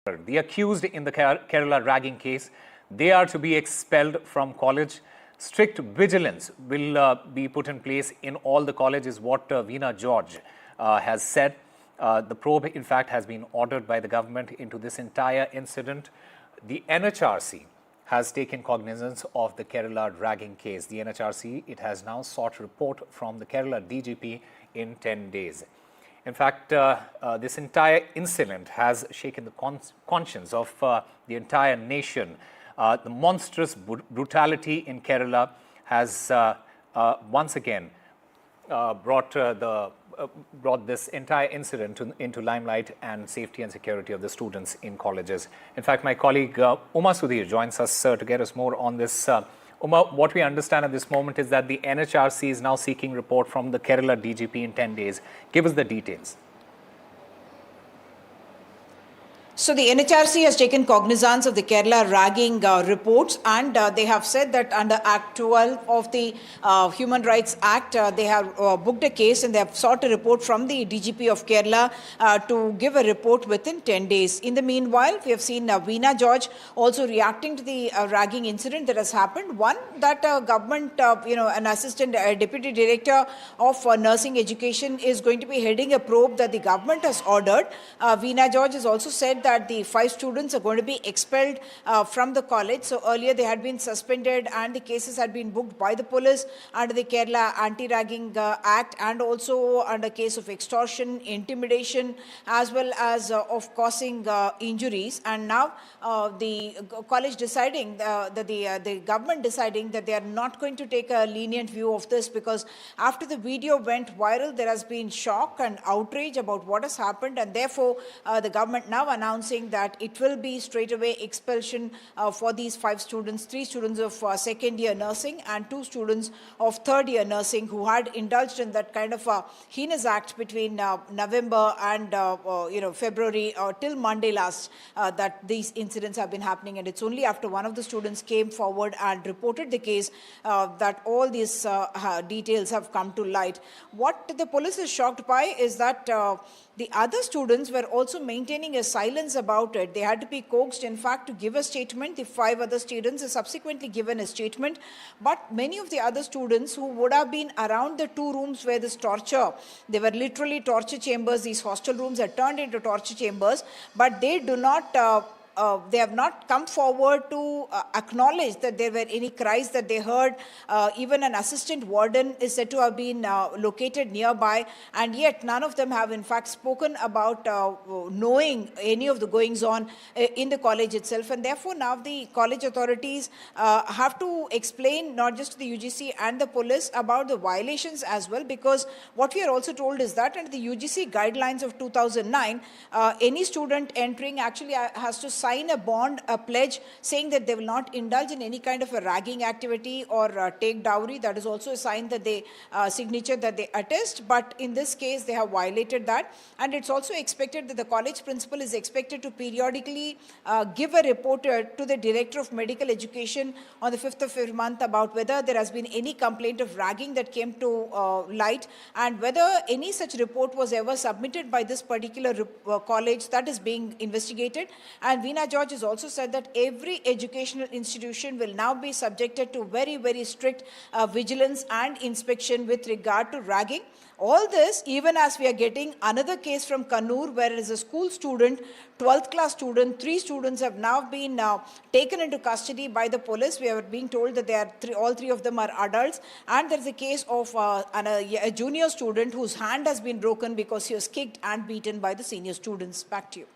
The accused in the Kerala ragging case, they are to be expelled from college. Strict vigilance will be put in place in all the colleges, what Veena George has said. The probe, in fact, has been ordered by the government into this entire incident. The NHRC has taken cognizance of the Kerala ragging case. The NHRC, it has now sought report from the Kerala DGP in 10 days. In fact, this entire incident has shaken the conscience of the entire nation. The monstrous brutality in Kerala has once again brought this entire incident into limelight and safety and security of the students in colleges. In fact, my colleague Uma Sudhir joins us to get us more on this. Uma, what we understand at this moment is that the NHRC is now seeking report from the Kerala DGP in 10 days. Give us the details. So the NHRC has taken cognizance of the Kerala ragging reports, and they have said that under Act 12 of the Human Rights Act, they have booked a case and they have sought a report from the DGP of Kerala to give a report within 10 days. In the meanwhile, we have seen Veena George also reacting to the ragging incident that has happened. One, that government, an assistant deputy director of nursing education is going to be heading a probe that the government has ordered. Veena George has also said that the 5 students are going to be expelled from the college. So earlier they had been suspended and the cases had been booked by the police under the Kerala Anti-Ragging Act, and also under case of extortion, intimidation, as well as of causing injuries. And now the college deciding, the government deciding that they are not going to take a lenient view of this, because after the video went viral, there has been shock and outrage about what has happened, and therefore the government now announcing that it will be straight away expulsion for these 5 students, 3 students of second year nursing and 2 students of third year nursing who had indulged in that kind of a heinous act between November and February till Monday last that these incidents have been happening. And it's only after one of the students came forward and reported the case that all these details have come to light. What the police is shocked by is that the other students were also maintaining a silence about it. They had to be coaxed, in fact, to give a statement. The 5 other students have subsequently given a statement. But many of the other students who would have been around the 2 rooms where this torture, they were literally torture chambers, these hostel rooms are turned into torture chambers, but they do not they have not come forward to acknowledge that there were any cries that they heard. Even an assistant warden is said to have been located nearby, and yet none of them have in fact spoken about knowing any of the goings on in the college itself. And therefore now the college authorities have to explain not just to the UGC and the police about the violations as well, because what we are also told is that under the UGC guidelines of 2009, any student entering actually has to sign a bond, a pledge, saying that they will not indulge in any kind of a ragging activity or take dowry. That is also a sign that they signature that they attest. But in this case, they have violated that. And it's also expected that the college principal is expected to periodically give a report to the director of medical education on the 5th of every month about whether there has been any complaint of ragging that came to light, and whether any such report was ever submitted by this particular college. That is being investigated. And Veena George has also said that every educational institution will now be subjected to very, very strict vigilance and inspection with regard to ragging. All this, even as we are getting another case from Kannur, where it is a school student, 12th class student, 3 students have now been taken into custody by the police. We are being told that they are all 3 of them are adults. And there is a case of a junior student whose hand has been broken because he was kicked and beaten by the senior students. Back to you.